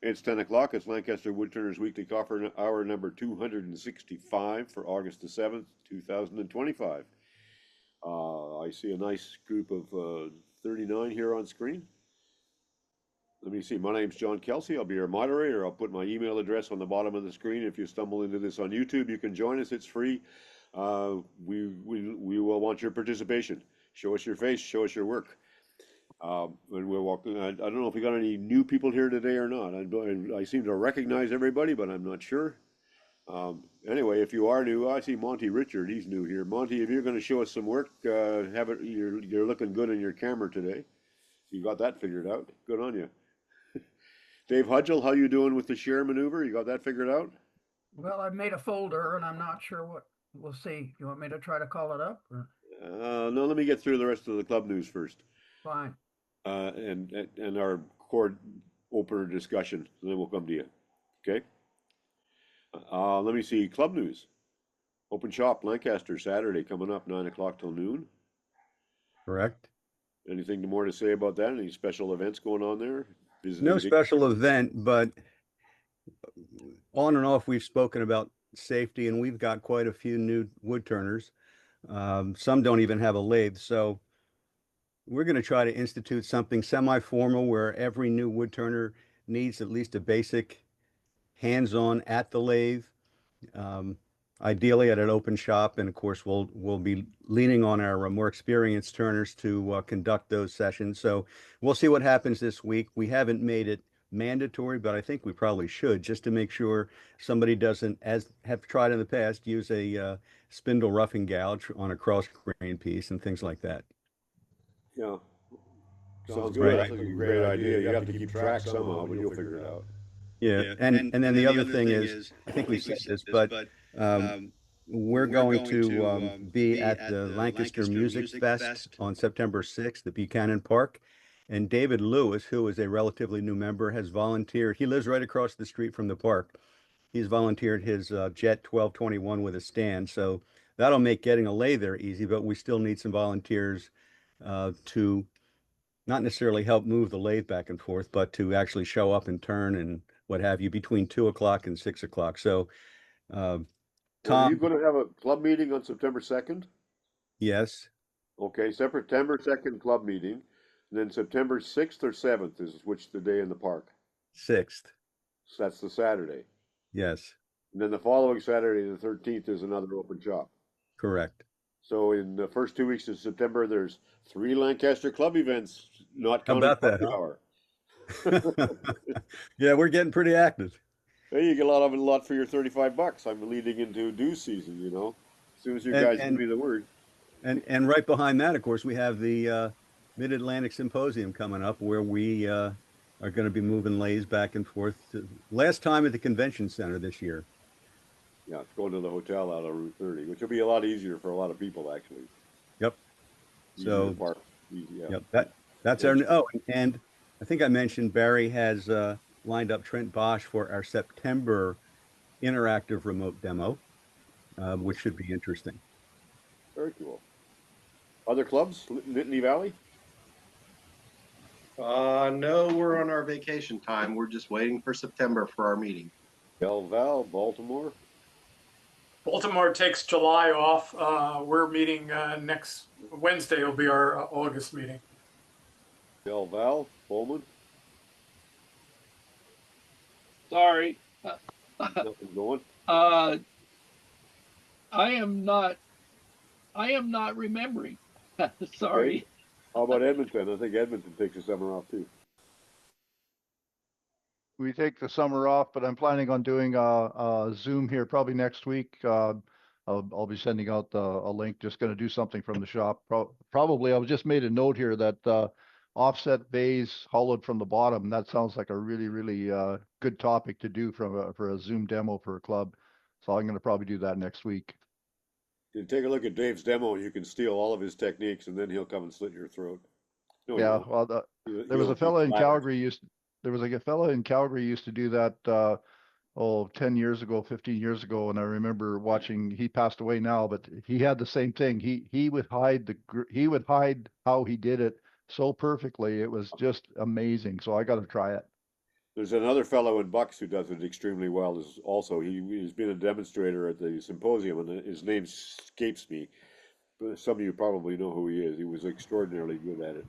It's 10 o'clock. It's Lancaster Woodturners Weekly Coffee Hour number 265 for August the 7th, 2025. I see a nice group of 39 here on screen. Let me see. My name's John Kelsey. I'll be your moderator. I'll put my email address on the bottom of the screen. If you stumble into this on YouTube, you can join us. It's free. We will want your participation. Show us your face. Show us your work. And we're walking. I don't know if we got any new people here today or not. I seem to recognize everybody, but I'm not sure. Anyway, if you are new, I see Monty Richard. He's new here. Monty, if you're going to show us some work, have it. You're looking good in your camera today. You got that figured out. Good on you. Dave Hudgel, how you doing with the share maneuver? You got that figured out? Well, I've made a folder and I'm not sure what we'll see. You want me to try to call it up? Or? No, let me get through the rest of the club news first. Fine. And our core opener discussion, and then we'll come to you. Okay. Let me see. Club news. Open shop Lancaster Saturday coming up 9 o'clock till noon. Correct. Anything more to say about that? Any special events going on there? No special event, but on and off we've spoken about safety, and we've got quite a few new wood turners. Some don't even have a lathe, so we're going to try to institute something semi-formal where every new wood turner needs at least a basic hands-on at the lathe, ideally at an open shop. And of course, we'll be leaning on our more experienced turners to conduct those sessions. So we'll see what happens this week. We haven't made it mandatory, but I think we probably should, just to make sure somebody doesn't, as have tried in the past, use a spindle roughing gouge on a cross grain piece and things like that. Yeah. Sounds good. That's a great idea. You have to keep track somehow, but you'll figure it out. Yeah, and then the other thing is, I think we said this, but we're going to be at the Lancaster Music Fest on September 6th at Buchanan Park. And David Lewis, who is a relatively new member, has volunteered. He lives right across the street from the park. He's volunteered his Jet 1221 with a stand. So that'll make getting a lathe there easy, but we still need some volunteers to not necessarily help move the lathe back and forth, but to actually show up and turn and what have you between 2 o'clock and 6 o'clock. So, Tom, are you going to have a club meeting on September 2nd? Yes. Okay, September 2nd club meeting. And then September 6th or 7th is which the day in the park? 6th. So that's the Saturday. Yes. And then the following Saturday, the 13th, is another open shop. Correct. So in the first 2 weeks of September, there's 3 Lancaster club events, not How counting about that, hour. Yeah, we're getting pretty active. Hey, you get a lot for your $35. I'm leading into due season, you know. As soon as you guys give me the word. And right behind that, of course, we have the Mid Atlantic Symposium coming up, where we are going to be moving lathes back and forth. Last time at the convention center this year. Yeah, it's going to the hotel out of Route 30, which will be a lot easier for a lot of people, actually. Yep. So, yeah. Yep, that's our. Oh, and I think I mentioned Barry has lined up Trent Bosch for our September interactive remote demo, which should be interesting. Very cool. Other clubs, Nittany Valley? No, we're on our vacation time. We're just waiting for September for our meeting. Del Val, Baltimore? Baltimore takes July off. We're meeting next Wednesday will be our August meeting. Del Val, Bowman? Sorry. Nothing going? I am not remembering. Sorry. Okay. How about Edmonton? I think Edmonton takes the summer off too. We take the summer off, but I'm planning on doing a Zoom here probably next week. I'll be sending out a link. Just going to do something from the shop. Probably. I just made a note here that offset bays hollowed from the bottom. That sounds like a really good topic to do for a Zoom demo for a club. So I'm going to probably do that next week. You take a look at Dave's demo, you can steal all of his techniques, and then he'll come and slit your throat. No, yeah, well, there was a fella in Calgary used to do that 10 years ago, 15 years ago, and I remember watching. He passed away now, but he had the same thing. He would hide how he did it so perfectly. It was just amazing. So I got to try it. There's another fellow in Bucks who does it extremely well. Is also he's been a demonstrator at the symposium, and his name escapes me. But some of you probably know who he is. He was extraordinarily good at it.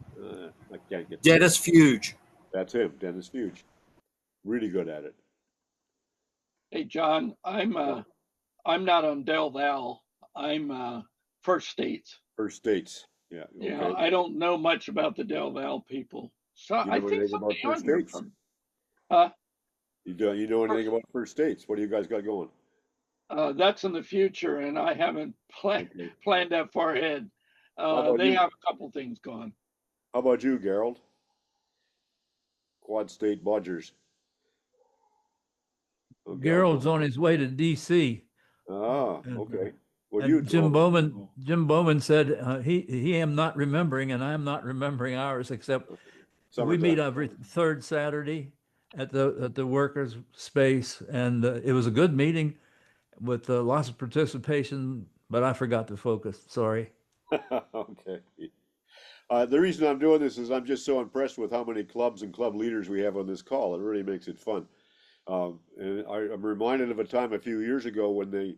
I can't get. Dennis Fuge. That's him, Dennis Fuge. Really good at it. Hey, John, I'm not on Del Val. I'm First States. First States. Yeah. Yeah, Okay. I don't know much about the Del Val people. So You I know think anything about somebody on First here States? from You know anything about First States? What do you guys got going? that's in the future, and I haven't Okay. planned that far ahead. about They you? have a couple things going. How about you, Gerald? Quad State Bodgers. Okay, Gerald's on his way to DC. Ah, And, okay. What do And you do? Jim Bowman said he am not remembering, and I'm not remembering ours, except we meet Summertime. every third Saturday at the workers' space, and it was a good meeting with lots of participation. But I forgot to focus. Sorry. Okay. The reason I'm doing this is I'm just so impressed with how many clubs and club leaders we have on this call. It really makes it fun. And I'm reminded of a time a few years ago when the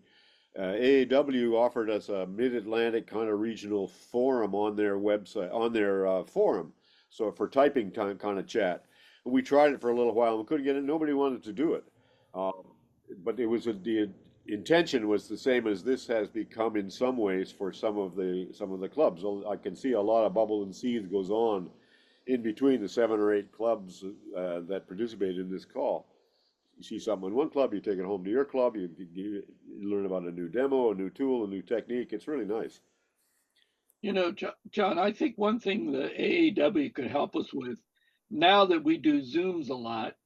AAW offered us a Mid Atlantic kind of regional forum on their website, on their forum. So for typing time kind of chat. We tried it for a little while and we couldn't get it. Nobody wanted to do it. But it was the intention was the same as this has become in some ways for some of the clubs. I can see a lot of bubble and seethe goes on in between the 7 or 8 clubs that participate in this call. You see something in one club, you take it home to your club, you learn about a new demo, a new tool, a new technique. It's really nice. You know, John, I think one thing the AAW could help us with, now that we do Zooms a lot,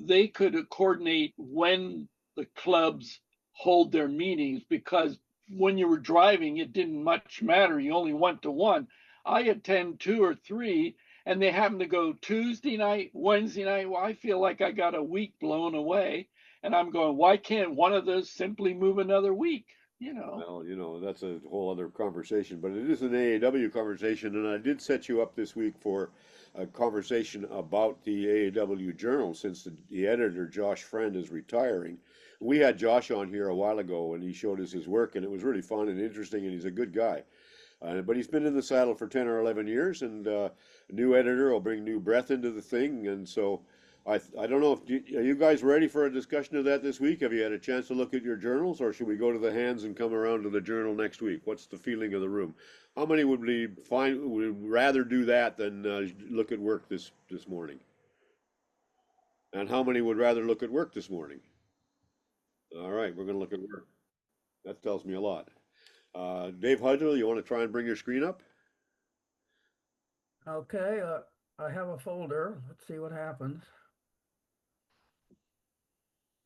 they could coordinate when the clubs hold their meetings, because when you were driving, it didn't much matter. You only went to one. I attend 2 or 3, and they happen to go Tuesday night, Wednesday night. Well, I feel like I got a week blown away, and I'm going, why can't one of those simply move another week? You know. Well, that's a whole other conversation, but it is an AAW conversation, and I did set you up this week for a conversation about the AAW Journal since the editor, Josh Friend, is retiring. We had Josh on here a while ago, and he showed us his work, and it was really fun and interesting, and he's a good guy. But he's been in the saddle for 10 or 11 years, and a new editor will bring new breath into the thing. And so I don't know, are you guys ready for a discussion of that this week? Have you had a chance to look at your journals, or should we go to the hands and come around to the journal next week? What's the feeling of the room? How many would rather do that than look at work this morning? And how many would rather look at work this morning? All right, we're going to look at work. That tells me a lot. Dave Hudgel, you want to try and bring your screen up? Okay, I have a folder. Let's see what happens.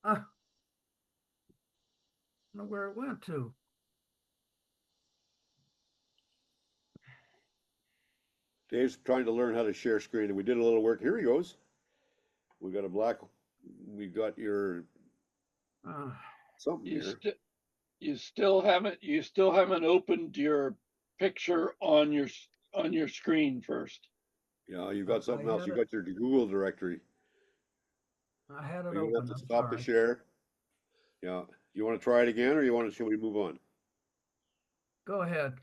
I don't know where it went to. Dave's trying to learn how to share screen, and we did a little work. Here he goes. We got your something here. You still haven't opened your picture on your screen first. Yeah, you got something else. You it. got your Google directory. I had it You open. have to I'm stop the sorry. share. Yeah. You want to try it again, or should we move on? Go ahead.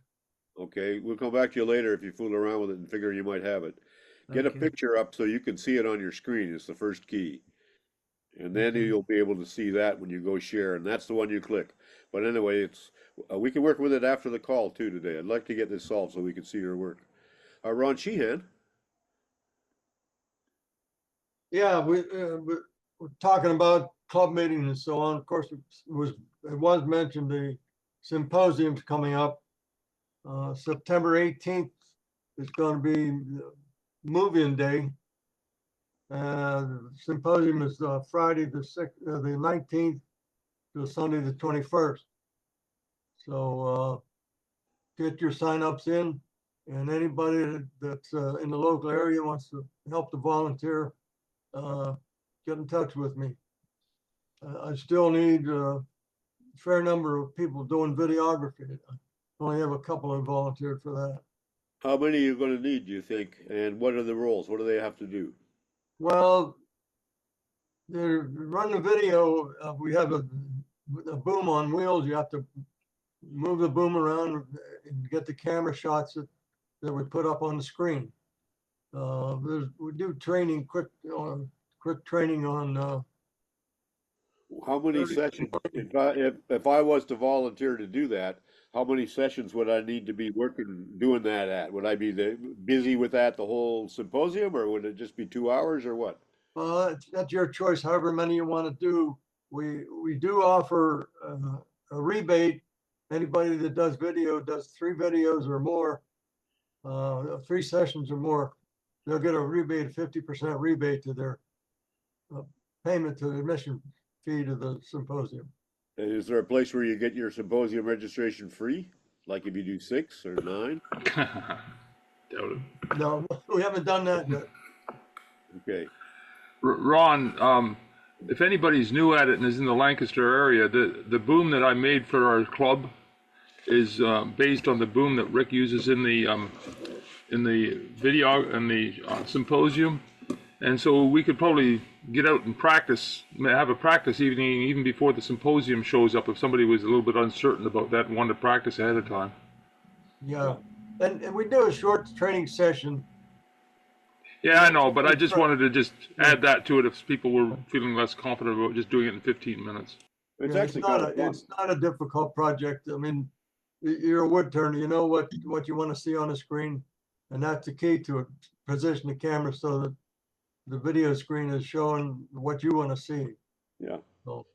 Okay, we'll come back to you later if you fool around with it and figure you might have it. Get a Thank you. picture up so you can see it on your screen. It's the first key. And then Okay. you'll be able to see that when you go share, and that's the one you click. But anyway, we can work with it after the call too today. I'd like to get this solved so we can see your work. Ron Sheehan. Yeah, we're talking about club meetings and so on. Of course, it was mentioned the symposium's coming up. September 18th is going to be move-in day. The symposium is Friday the 19th to Sunday the 21st. So get your sign-ups in, and anybody that's in the local area wants to help to volunteer, get in touch with me. I still need a fair number of people doing videography. I only have a couple of volunteered for that. How many are you going to need, do you think? And what are the roles? What do they have to do? Well, run the video, we have a boom on wheels. You have to move the boom around and get the camera shots that we put up on the screen. We do training, quick training on, How many sessions, if I was to volunteer to do that, how many sessions would I need to be doing that at? Would I be busy with that the whole symposium, or would it just be 2 hours, or what? that's your choice, however many you want to do. We do offer a rebate. Anybody that does 3 videos or more, 3 sessions or more, they'll get a rebate, 50% rebate to their payment to the admission fee to the symposium. And is there a place where you get your symposium registration free? Like if you do 6 or 9? Doubt it. No, we haven't done that yet. Okay. Ron, if anybody's new at it and is in the Lancaster area, the boom that I made for our club is based on the boom that Rick uses in the video and the symposium, and so we could probably get out and practice, have a practice evening even before the symposium shows up if somebody was a little bit uncertain about that and wanted to practice ahead of time. Yeah, and we do a short training session. Yeah, I know, but I just wanted to just add that to it if people were feeling less confident about just doing it in 15 minutes. It's Yeah, actually kind of fun. it's not a difficult project. I mean, you're a wood turner, you know what you want to see on the screen, and that's the key to it. Position the camera so that the video screen is showing what you want to see. Yeah. So,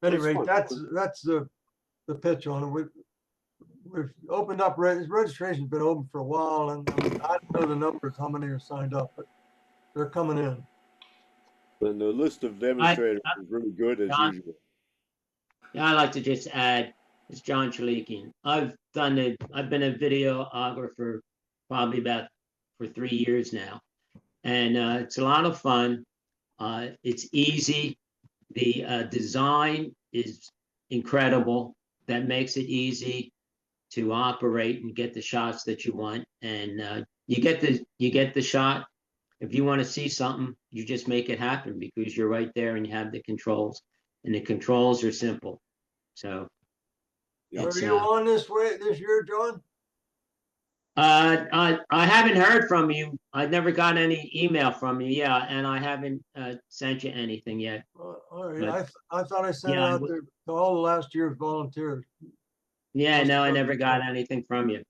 anyway, fun. that's the pitch on it. We've opened up, registration's been open for a while, and I don't know the numbers, how many are signed up, but they're coming in. And the list of demonstrators is really good as John? usual. Yeah, I'd like to just add, it's John Chalikian. I've been a videographer probably for 3 years now. And it's a lot of fun. It's easy. The design is incredible. That makes it easy to operate and get the shots that you want. And you get the shot. If you want to see something, you just make it happen because you're right there and you have the controls. And the controls are simple. So Are you on this year, John? I haven't heard from you. I never got any email from you. Yeah, and I haven't sent you anything yet. All right. But, I thought I sent yeah, out to all the last year's volunteers. Yeah, no, I never got anything from you.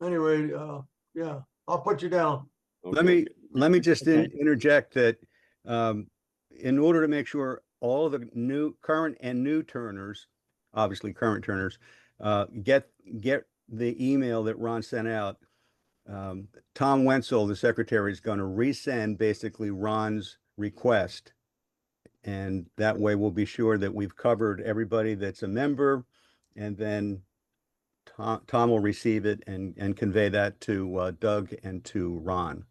Anyway, yeah, I'll put you down. Okay. Let me just Okay. interject that in order to make sure all the current and new turners, obviously current turners, get the email that Ron sent out, Tom Wenzel, the secretary, is going to resend basically Ron's request. And that way we'll be sure that we've covered everybody that's a member, and then Tom will receive it and convey that to Doug and to Ron.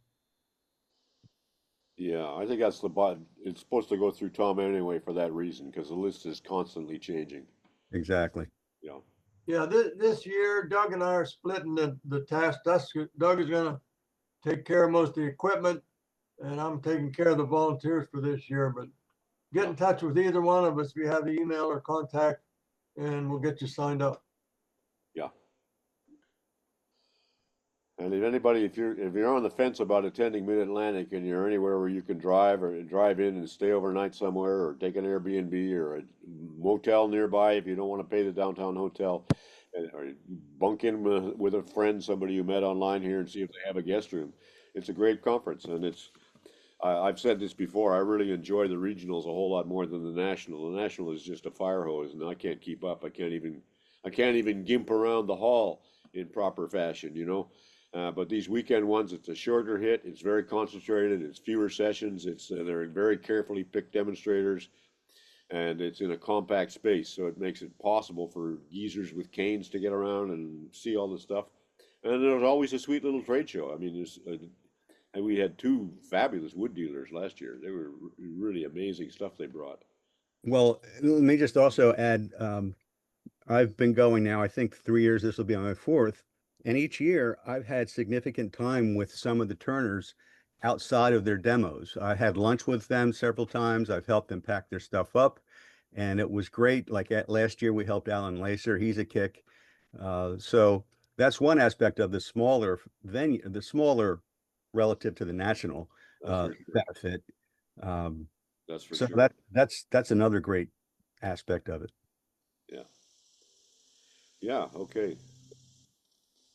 Yeah, I think that's the button. It's supposed to go through Tom anyway for that reason, because the list is constantly changing. Exactly. Yeah. Yeah, this year, Doug and I are splitting the task. Doug is gonna take care of most of the equipment, and I'm taking care of the volunteers for this year, but get in touch with either one of us if you have the email or contact, and we'll get you signed up. Yeah. And if anybody, if you're on the fence about attending Mid Atlantic and you're anywhere where you can drive in and stay overnight somewhere, or take an Airbnb or a motel nearby if you don't want to pay the downtown hotel, or bunk in with a friend, somebody you met online here, and see if they have a guest room. It's a great conference, and I've said this before, I really enjoy the regionals a whole lot more than the national. The national is just a fire hose, and I can't keep up. I can't even gimp around the hall in proper fashion, you know. But these weekend ones, it's a shorter hit. It's very concentrated. It's fewer sessions. They're very carefully picked demonstrators, and it's in a compact space, so it makes it possible for geezers with canes to get around and see all the stuff. And there's always a sweet little trade show. I mean, and we had 2 fabulous wood dealers last year. They were really amazing stuff they brought. Well, let me just also add, I've been going now, I think 3 years, this will be on my 4th. And each year I've had significant time with some of the turners outside of their demos. I had lunch with them several times. I've helped them pack their stuff up, and it was great. Like last year, we helped Alan Lacer. He's a kick. So that's one aspect of the smaller venue, the smaller relative to the national benefit. That's for So sure. that's another great aspect of it. Yeah. Yeah. Okay.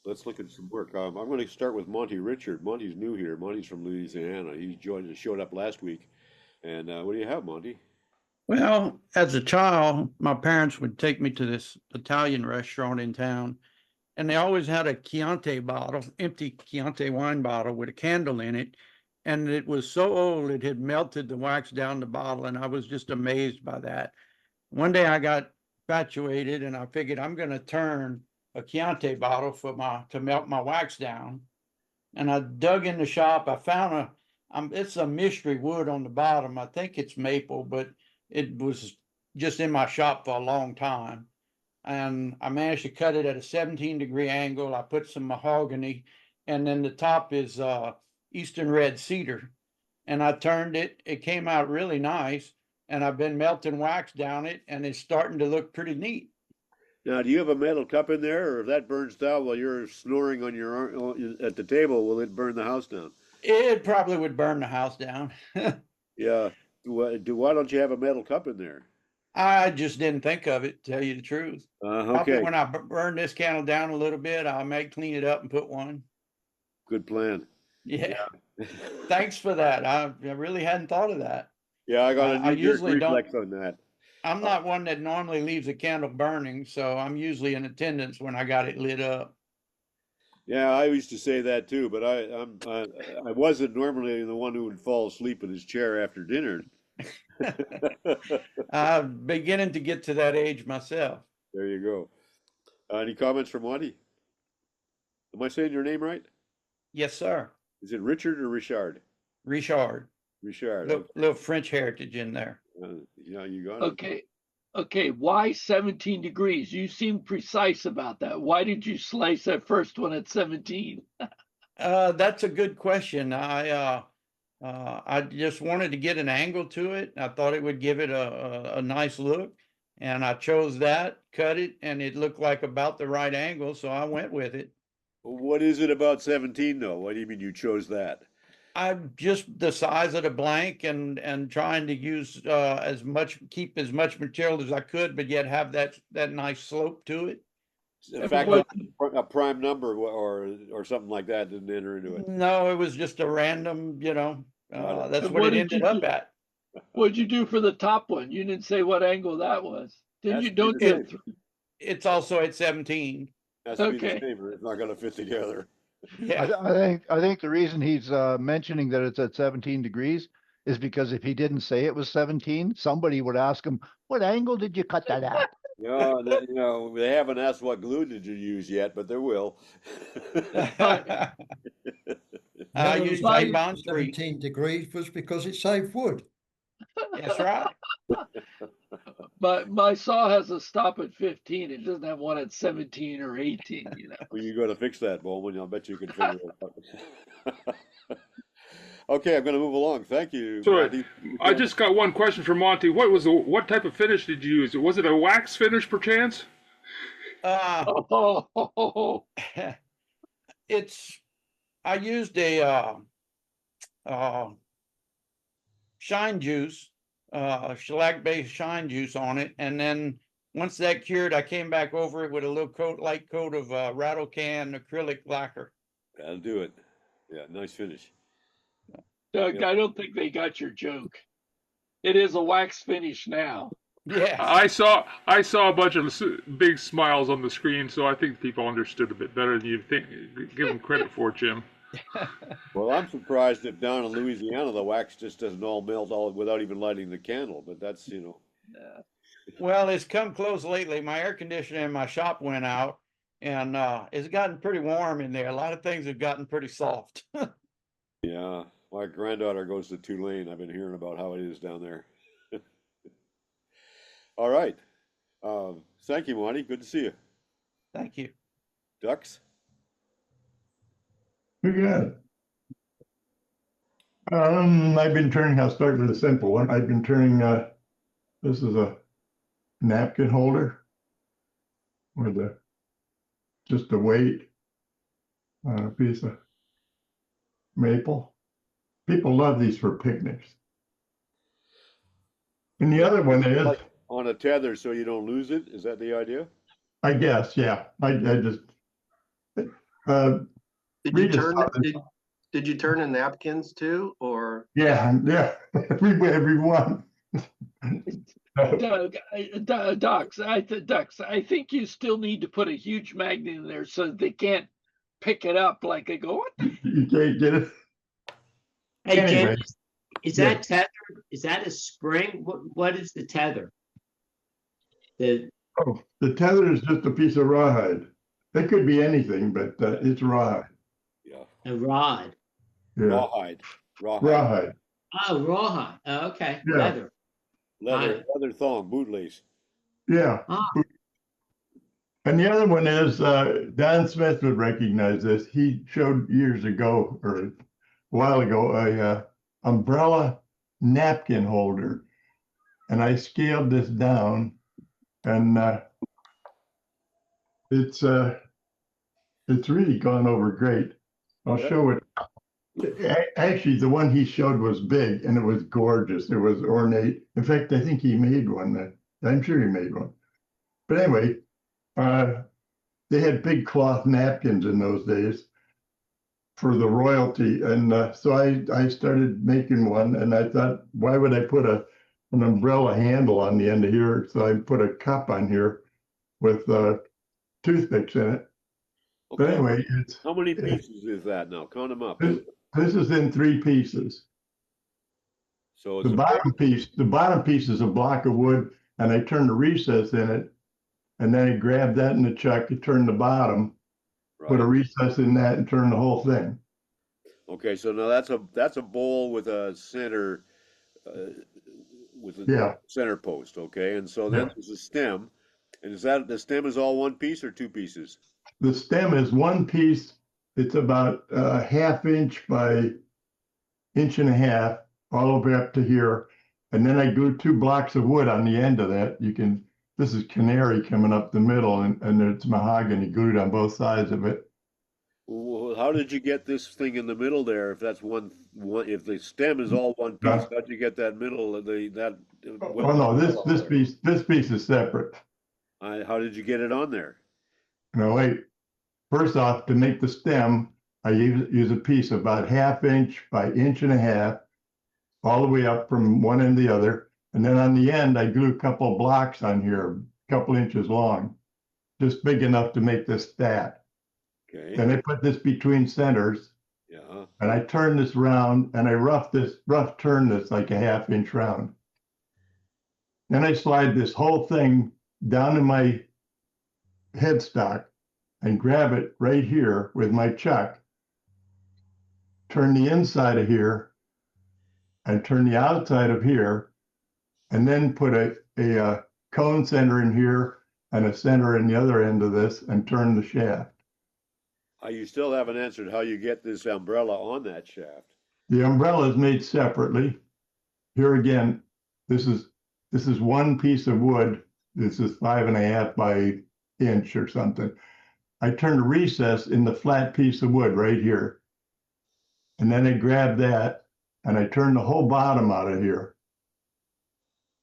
Let's look at some work. I'm going to start with Monty Richard. Monty's new here. Monty's from Louisiana. He showed up last week. And what do you have, Monty? Well, as a child, my parents would take me to this Italian restaurant in town, and they always had a Chianti bottle, empty Chianti wine bottle with a candle in it. And it was so old, it had melted the wax down the bottle, and I was just amazed by that. One day I got infatuated and I figured I'm going to turn a Chianti bottle to melt my wax down. And I dug in the shop. I found it's a mystery wood on the bottom. I think it's maple, but it was just in my shop for a long time. And I managed to cut it at a 17-degree angle. I put some mahogany, and then the top is Eastern red cedar. And I turned it. It came out really nice. And I've been melting wax down it, and it's starting to look pretty neat. Now, do you have a metal cup in there, or if that burns down while you're snoring on at the table, will it burn the house down? It probably would burn the house down. Yeah. Why don't you have a metal cup in there? I just didn't think of it, to tell you the truth. Okay. Probably when I burn this candle down a little bit, I may clean it up and put one. Good plan. Yeah. Thanks for that. I really hadn't thought of that. Yeah, I got a I knee-jerk usually reflex on that. I'm not one that normally leaves a candle burning, so I'm usually in attendance when I got it lit up. Yeah, I used to say that too, but I wasn't normally the one who would fall asleep in his chair after dinner. I'm beginning to get to that age myself. There you go. Any comments from Monty? Am I saying your name right? Yes, sir. Is it Richard or Richard? Richard. Richard. Little French heritage in there. Yeah, you got it. Okay. Okay. Why 17 degrees? You seem precise about that. Why did you slice that first one at 17? That's a good question. I just wanted to get an angle to it. I thought it would give it a nice look, and I chose that, cut it, and it looked like about the right angle, so I went with it. What is it about 17 though? What do you mean you chose that? I'm just the size of the blank and trying to use keep as much material as I could, but yet have that nice slope to it. In fact, a prime number or something like that didn't enter into it. No, it was just a random, that's what it ended up at. What'd you do for the top one? You didn't say what angle that was. Didn't you? Don't It's also at 17. Has to be the same, or it's not going to fit together. Yeah. I think the reason he's mentioning that it's at 17 degrees is because if he didn't say it was 17, somebody would ask him, "What angle did you cut that at?" No, they haven't asked what glue did you use yet, but they will. I used Bond 17 degrees was because it saved wood. That's right. But my saw has a stop at 15. It doesn't have one at 17 or 18, Well, you got to fix that, Bowman. I'll bet you can figure it out. Okay, I'm going to move along. Thank you. Sorry, I just got one question for Monty. What type of finish did you use? Was it a wax finish, perchance? I used a shine juice, shellac-based shine juice on it, and then once that cured, I came back over it with a little light coat of rattle can acrylic lacquer. That'll do it. Yeah, nice finish. Doug, I don't think they got your joke. It is a wax finish now. Yeah. I saw a bunch of big smiles on the screen, so I think people understood a bit better than you think. Give them credit for it, Jim. Well, I'm surprised that down in Louisiana the wax just doesn't all melt without even lighting the candle. But that's Well, it's come close lately. My air conditioner in my shop went out, and it's gotten pretty warm in there. A lot of things have gotten pretty soft. Yeah, my granddaughter goes to Tulane. I've been hearing about how it is down there. All right. Thank you, Monty. Good to see you. Thank you. Dux? Yeah. I've been turning, I'll start with a simple one. I've been turning, this is a napkin holder with just a weight on a piece of maple. People love these for picnics. And the other one is, Like on a tether so you don't lose it? Is that the idea? I guess, yeah, I just, Did you Rita turn, saw this. did you turn in napkins too, or? Yeah, everyone. Doug, Dux, I think you still need to put a huge magnet in there so that they can't pick it up like they go, what? You can't get it. Hey, Anyway, Jim, is yeah. that tethered? Is that a spring? What is the tether? The Oh, the tether is just a piece of rawhide. It could be anything, but it's rawhide. Yeah. a rod. Yeah, Rawhide. Rawhide. rawhide. Oh, rawhide. Oh, okay. Yeah. Leather. Leather thong, bootlace. Yeah. Ah. And the other one is Don Smith would recognize this. He showed years ago or a while ago a umbrella napkin holder, and I scaled this down, and it's really gone over great. I'll show it. Actually, the one he showed was big and it was gorgeous. It was ornate. In fact, I think he made one. I'm sure he made one. But anyway, they had big cloth napkins in those days for the royalty. And so I started making one, and I thought, why would I put an umbrella handle on the end of here? So I put a cup on here with toothpicks in it. Okay. But anyway, How many pieces is that now? Count them up. This is in 3 pieces. So it's The bottom piece is a block of wood, and I turned a recess in it, and then I grabbed that in the chuck, and turned the bottom, put a recess in that, and turned the whole thing. Okay, so now that's a bowl with a center center post, okay? And so then there's a stem. And is that the stem is all one piece or 2 pieces? The stem is 1 piece. It's about a 1/2 inch by 1.5 inches, all the way up to here. And then I glue 2 blocks of wood on the end of that. This is canary coming up the middle, and it's mahogany glued on both sides of it. Well, how did you get this thing in the middle there? If that's one, if the stem is all one piece, how'd you get that middle? Oh no, this piece is separate. How did you get it on there? No, wait. First off, to make the stem, I use a piece about 1/2 inch by 1.5 inches, all the way up from one end to the other. And then on the end, I glue a couple blocks on here, a couple inches long, just big enough to make this stat. Okay. Then I put this between centers. Yeah. And I turn this round, and I rough turn this like a 1/2 inch round. Then I slide this whole thing down in my headstock and grab it right here with my chuck, turn the inside of here, and turn the outside of here, and then put a cone center in here and a center in the other end of this, and turn the shaft. You still haven't answered how you get this umbrella on that shaft. The umbrella is made separately. Here again, this is 1 piece of wood. This is 5.5 by inch or something. I turn a recess in the flat piece of wood right here. And then I grab that and I turn the whole bottom out of here.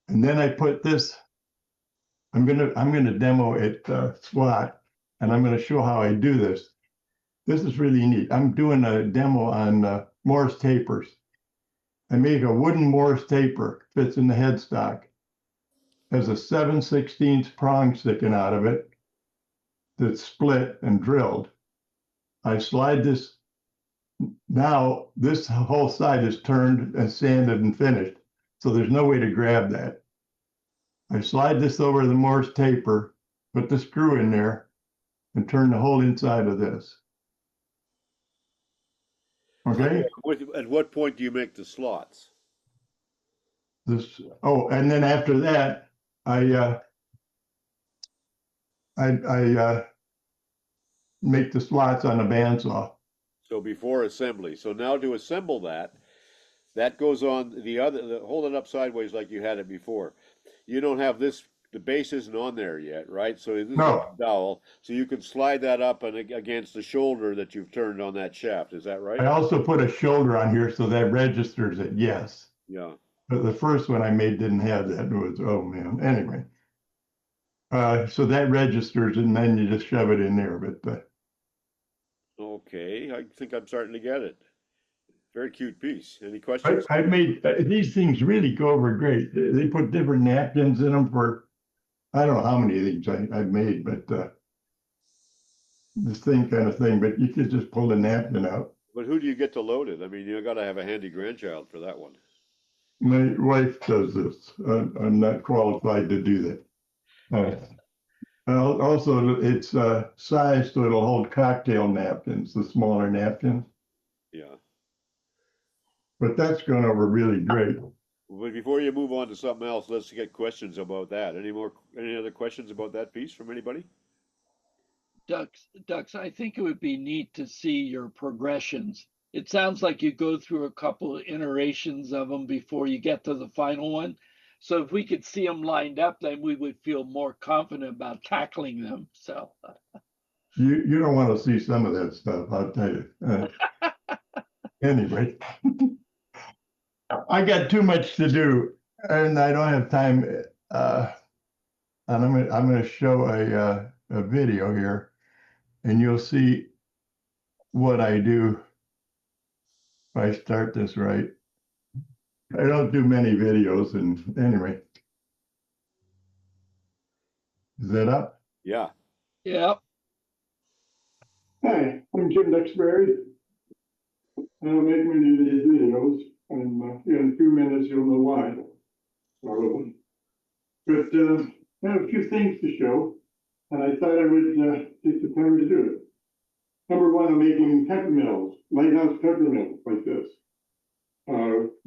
And then I put this, I'm gonna demo it SWAT, and I'm gonna show how I do this. This is really neat. I'm doing a demo on Morse tapers. I made a wooden Morse taper, fits in the headstock. Has a 7/16 prong sticking out of it that's split and drilled. I slide this. Now this whole side is turned and sanded and finished, so there's no way to grab that. I slide this over the Morse taper, put the screw in there, and turn the whole inside of this. Okay? At what point do you make the slots? And then after that, I make the slots on a bandsaw. So before assembly. So now to assemble that, That goes on the other, hold it up sideways like you had it before. You don't have this, the base isn't on there yet, right? So this is a No. dowel, so you can slide that up and against the shoulder that you've turned on that shaft. Is that right? I also put a shoulder on here so that registers it, yes. Yeah. But the first one I made didn't have that. It was, oh man, anyway. So that registers and then you just shove it in there, but Okay, I think I'm starting to get it. Very cute piece. Any questions? I've made, these things really go over great. They put different napkins in them for, I don't know how many of these I've made, but the same kind of thing, but you could just pull the napkin out. But who do you get to load it? I mean, you gotta have a handy grandchild for that one. My wife does this. I'm not qualified to do that. Also, it's sized so it'll hold cocktail napkins, the smaller napkins, Yeah. but that's gone over really great. But before you move on to something else, let's get questions about that. Any other questions about that piece from anybody? Dux, I think it would be neat to see your progressions. It sounds like you go through a couple of iterations of them before you get to the final one. So if we could see them lined up, then we would feel more confident about tackling them. So You don't want to see some of that stuff, I'll tell you. Anyway, I got too much to do and I don't have time. And I'm gonna show a video here, and you'll see what I do if I start this right. I don't do many videos, and anyway. Is that up? Yeah. yeah. Hi, I'm Jim Duxbury. I don't make many of these videos, and in a few minutes you'll know why. Probably. But I have a few things to show, and I thought I would take the time to do it. Number one, I'm making pepper mills, lighthouse pepper mills like this.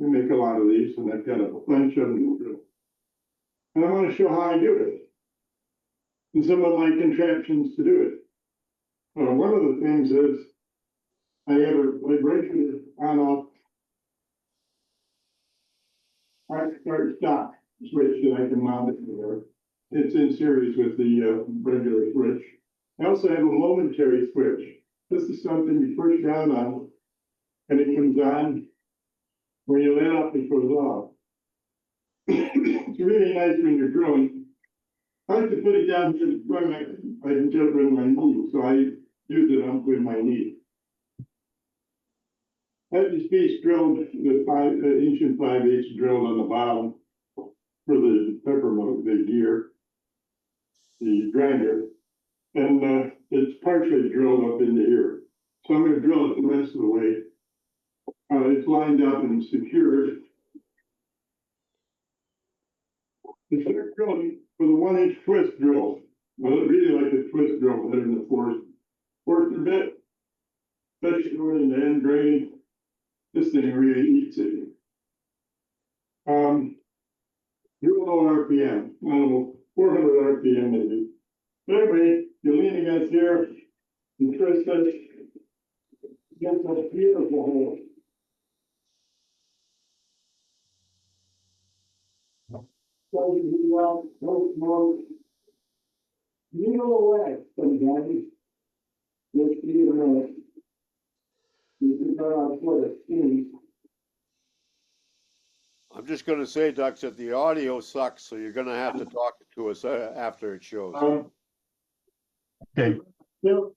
We make a lot of these, and I've got a bunch of them. And I want to show how I do it, and some of my contraptions to do it. One of the things is I have a regular on-off stock switch that I can mount it there. It's in series with the regular switch. I also have a momentary switch. This is something you push down on, and it comes on. When you let up, it goes off. It's really nice when you're drilling. I like to put it down to the front. I can just with my knee, so I use it up with my knee. I have this piece drilled with 1 and 5/8 drilled on the bottom for the pepper mode, the gear, the grinder, and it's partially drilled up into here. So I'm going to drill it the rest of the way. It's lined up and secured. Instead of drilling with a 1-inch twist drill, I really like the twist drill better than the forced a bit, especially going into end grain. This thing really eats it. Real low RPM, I don't know, 400 RPM maybe. But anyway, you lean against here, you twist it, get that beautiful hole. Needle away, somebody. Just need a minute. You can go on for the steam. I'm just gonna say, Dux, that the audio sucks, so you're gonna have to talk to us after it shows. Okay. Yep.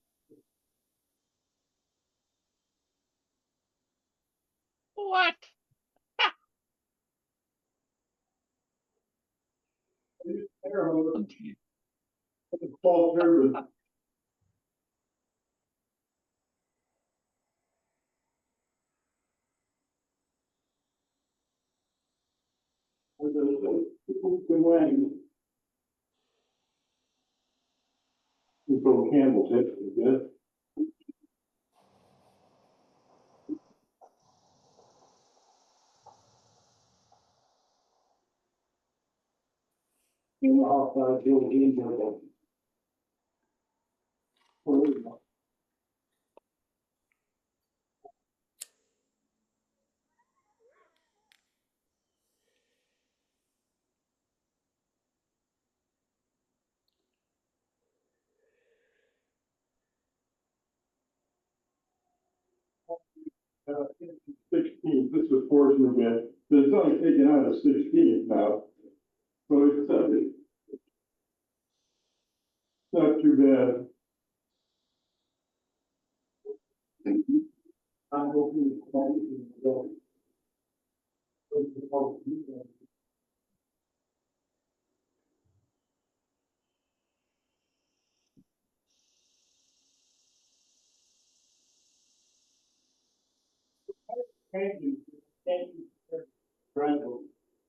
What? Paul Turban. From Campbell's head, yes. 16th, this was portion bit, but it's only taken out a 16th now. So it's not too bad. I'm hoping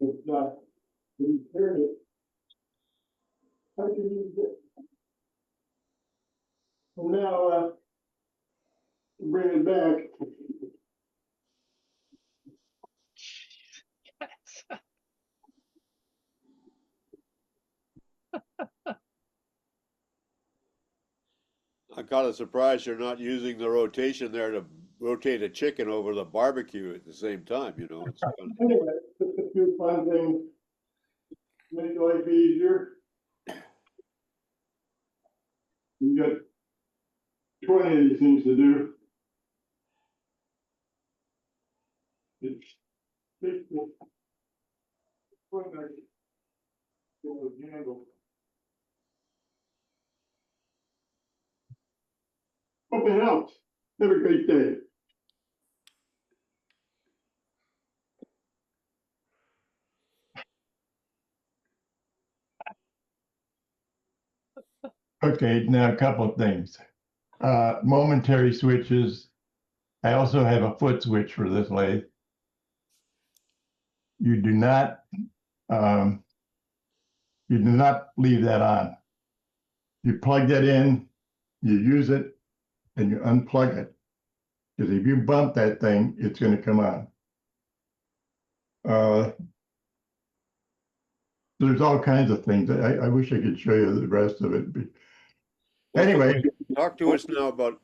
it's not. You turn it. How can you get? Well, now, bring it back. I'm kind of surprised you're not using the rotation there to rotate a chicken over the barbecue at the same time, you know. It's kind of... Anyway, just a few fun things. Make life easier. You got 20 of these things to do. It's 60. Hope it helps. Have a great day. Okay, now a couple of things. Momentary switches. I also have a foot switch for this lathe. You do not leave that on. You plug that in, you use it, and you unplug it. Because if you bump that thing, it's going to come on. There's all kinds of things. I wish I could show you the rest of it. But anyway, talk to us now about,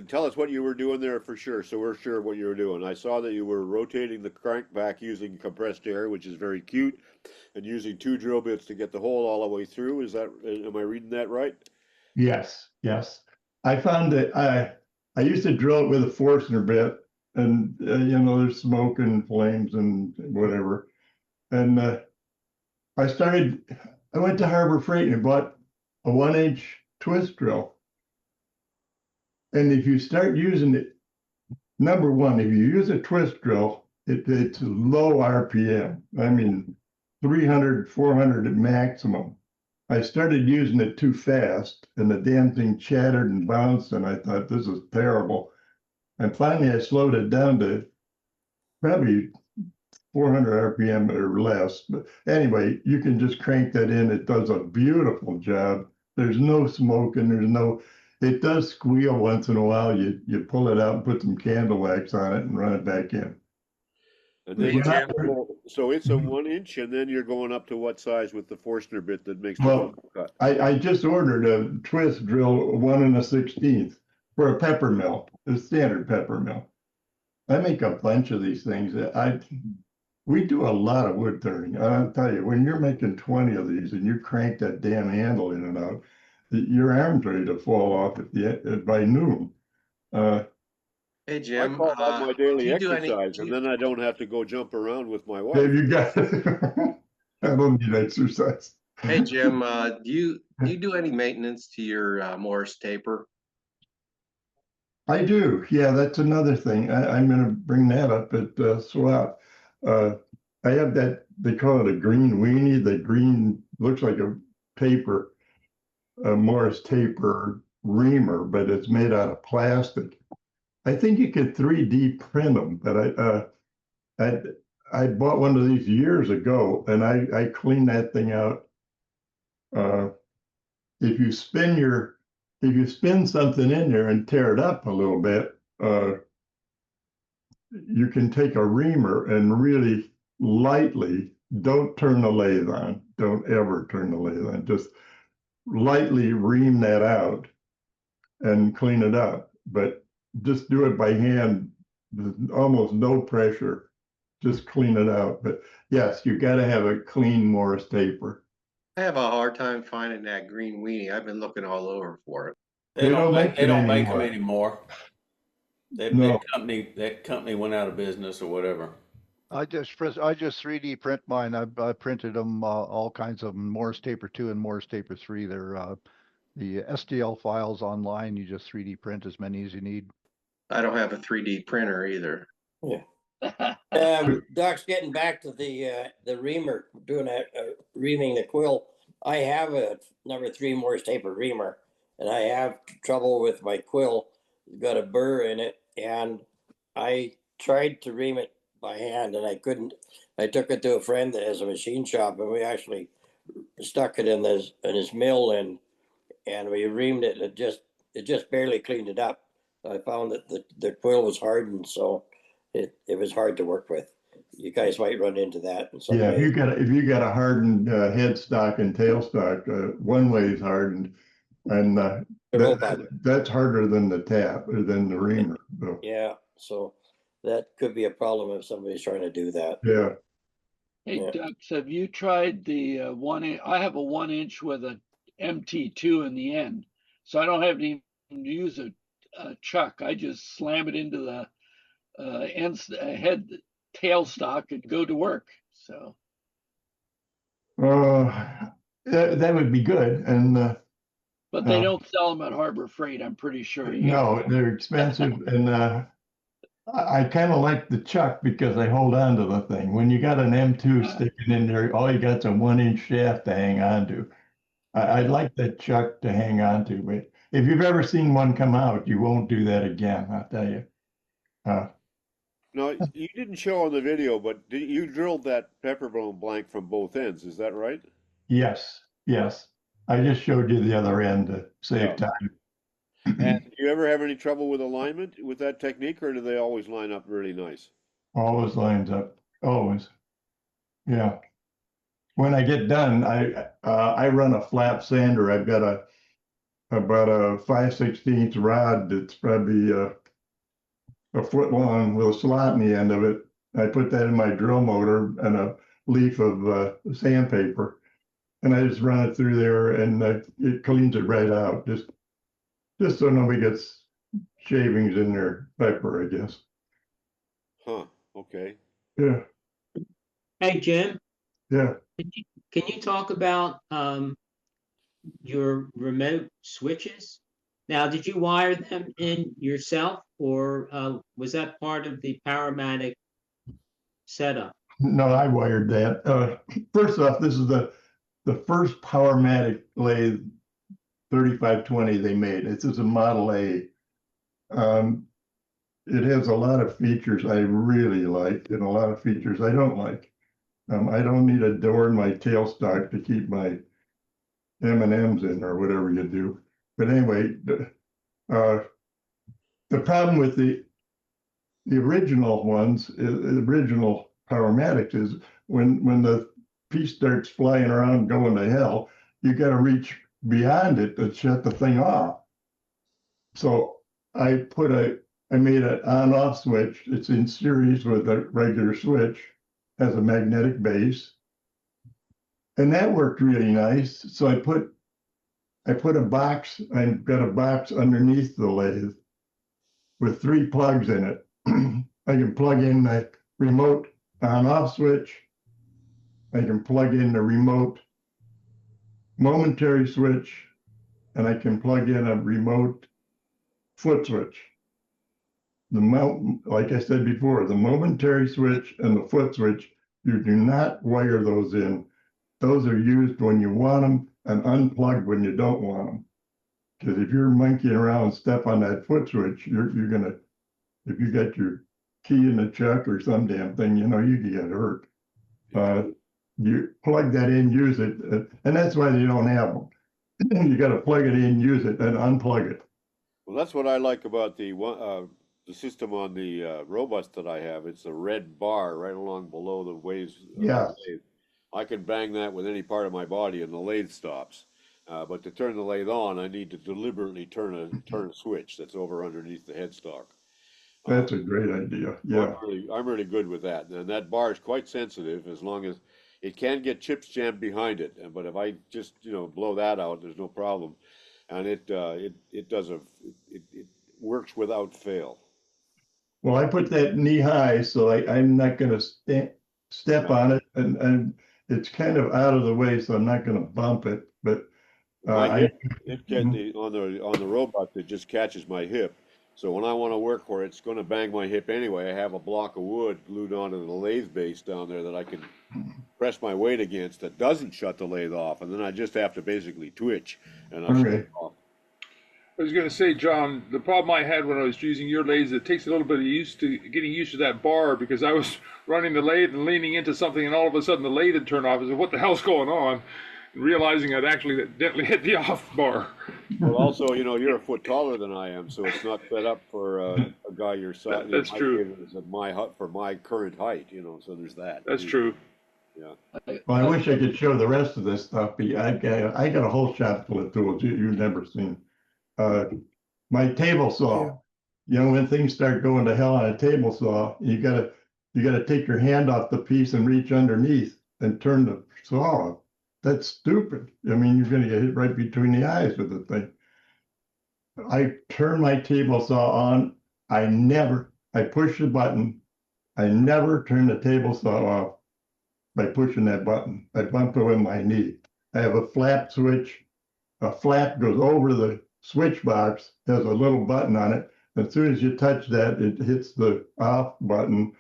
tell us what you were doing there for sure, so we're sure what you were doing. I saw that you were rotating the crank back using compressed air, which is very cute, and using 2 drill bits to get the hole all the way through. Is that, am I reading that right? yes. I found that I used to drill it with a Forstner bit, and you know, there's smoke and flames and whatever. And I went to Harbor Freight and bought a 1-inch twist drill. And if you start using it, number one, if you use a twist drill, it's low RPM. I mean, 300, 400 at maximum. I started using it too fast and the damn thing chattered and bounced, and I thought, this is terrible. And finally I slowed it down to probably 400 RPM or less. But anyway, you can just crank that in. It does a beautiful job. There's no smoke and it does squeal once in a while. You pull it out and put some candle wax on it and run it back in. And then so it's a 1-inch, and then you're going up to what size with the Forstner bit that makes the cut? I just ordered a twist drill 1 1/16 for a pepper mill, a standard pepper mill. I make a bunch of these things. We do a lot of wood turning. I'll tell you, when you're making 20 of these and you crank that damn handle in and out, your arm's ready to fall off by noon. Hey, Jim. I call that my daily exercise, and then I don't have to go jump around with my wife. Have you got I don't need exercise. Hey, Jim, do you do any maintenance to your Morris taper? I do. Yeah, that's another thing. I'm going to bring that up at SWAT. I have that, they call it a green weenie. The green looks like a taper, a Morris taper reamer, but it's made out of plastic. I think you could 3D print them, but I bought one of these years ago, and I cleaned that thing out. If you spin something in there and tear it up a little bit, you can take a reamer and really lightly, don't turn the lathe on. Don't ever turn the lathe on. Just lightly ream that out and clean it up. But just do it by hand, almost no pressure. Just clean it out. But yes, you got to have a clean Morris taper. I have a hard time finding that green weenie. I've been looking all over for it. They don't make them anymore. No. That company went out of business or whatever. I just 3D print mine. I printed them, all kinds of them, Morse taper 2 and Morse taper 3. They're the STL files online. You just 3D print as many as you need. I don't have a 3D printer either. Doc's getting back to the reamer, doing reaming the quill. I have a number 3 Morse taper reamer, and I have trouble with my quill. It's got a burr in it, and I tried to ream it by hand, and I couldn't. I took it to a friend that has a machine shop, and we actually stuck it in his mill, and we reamed it. It just barely cleaned it up. I found that the quill was hardened, so it was hard to work with. You guys might run into that. Yeah, if you got a hardened headstock and tailstock, one way is hardened, and that's harder than the tap or than the reamer. So. Yeah, so that could be a problem if somebody's trying to do that. Yeah. Hey, Dux, have you tried the 1 inch? I have a 1 inch with a MT2 in the end, so I don't have to even use a chuck. I just slam it into the head tailstock and go to work. So that would be good. And but they don't sell them at Harbor Freight, I'm pretty sure. No, they're expensive. And I kind of like the chuck because I hold on to the thing. When you got an M2 sticking in there, all you got's a 1 inch shaft to hang on to. I'd like that chuck to hang on to, but if you've ever seen one come out, you won't do that again, I'll tell you. No, you didn't show on the video, but you drilled that pepper bone blank from both ends, is that right? Yes. I just showed you the other end to save time. And do you ever have any trouble with alignment with that technique, or do they always line up really nice? Always lines up, always. Yeah. When I get done, I run a flap sander. I've got about a 5/16 rod that's probably a foot long with a slot in the end of it. I put that in my drill motor and a leaf of sandpaper, and I just run it through there, and it cleans it right out, just so nobody gets shavings in their pepper, I guess. Huh. Okay. Yeah. Hey, Jim. Yeah. Can you talk about your remote switches? Now, did you wire them in yourself, or was that part of the Powermatic setup? No, I wired that. First off, this is the first Powermatic lathe 3520 they made. This is a Model A. It has a lot of features I really like and a lot of features I don't like. I don't need a door in my tailstock to keep my M&Ms in or whatever you do. But anyway, the problem with the original ones, the original Powermatics, is when the piece starts flying around going to hell, you got to reach beyond it to shut the thing off. So I made an on-off switch. It's in series with a regular switch, has a magnetic base, and that worked really nice. So I put a box. I've got a box underneath the lathe with 3 plugs in it. I can plug in the remote on-off switch. I can plug in the remote momentary switch, and I can plug in a remote foot switch. Like I said before, the momentary switch and the foot switch, you do not wire those in. Those are used when you want them and unplugged when you don't want them. Because if you're monkeying around and step on that foot switch, you're gonna, if you got your key in the chuck or some damn thing, you can get hurt. You plug that in, use it, and that's why you don't have them. You got to plug it in, use it, and unplug it. Well, that's what I like about the system on the Robust that I have. It's a red bar right along below the ways. Yeah. I can bang that with any part of my body and the lathe stops. But to turn the lathe on, I need to deliberately turn a switch that's over underneath the headstock. That's a great idea. Yeah. I'm really good with that. And that bar is quite sensitive as long as it can get chips jammed behind it. But if I just, blow that out, there's no problem. And it works without fail. Well, I put that knee high, so I'm not gonna step on it, and it's kind of out of the way, so I'm not gonna bump it, but My I, hip, on the robot, it just catches my hip. So when I want to work for it, it's going to bang my hip anyway. I have a block of wood glued onto the lathe base down there that I can press my weight against that doesn't shut the lathe off, and then I just have to basically twitch, and I'll shut Okay. it off. I was going to say, John, the problem I had when I was using your lathes, it takes a little bit of getting used to that bar, because I was running the lathe and leaning into something, and all of a sudden the lathe had turned off. I said, what the hell's going on? And realizing I'd actually definitely hit the off bar. Well, also, you're a foot taller than I am, so it's not set up for a guy your size. That's true. It's at for my current height, so there's that. That's true. Yeah. well, I wish I could show the rest of this stuff, but I got a whole shop full of tools you've never seen. My table saw, when things start going to hell on a table saw, you gotta take your hand off the piece and reach underneath and turn the saw off. That's stupid. I mean, you're gonna get hit right between the eyes with the thing. I turn my table saw on. I push the button. I never turn the table saw off by pushing that button. I bump it with my knee. I have a flap switch. A flap goes over the switch box, has a little button on it. As soon as you touch that, it hits the off button.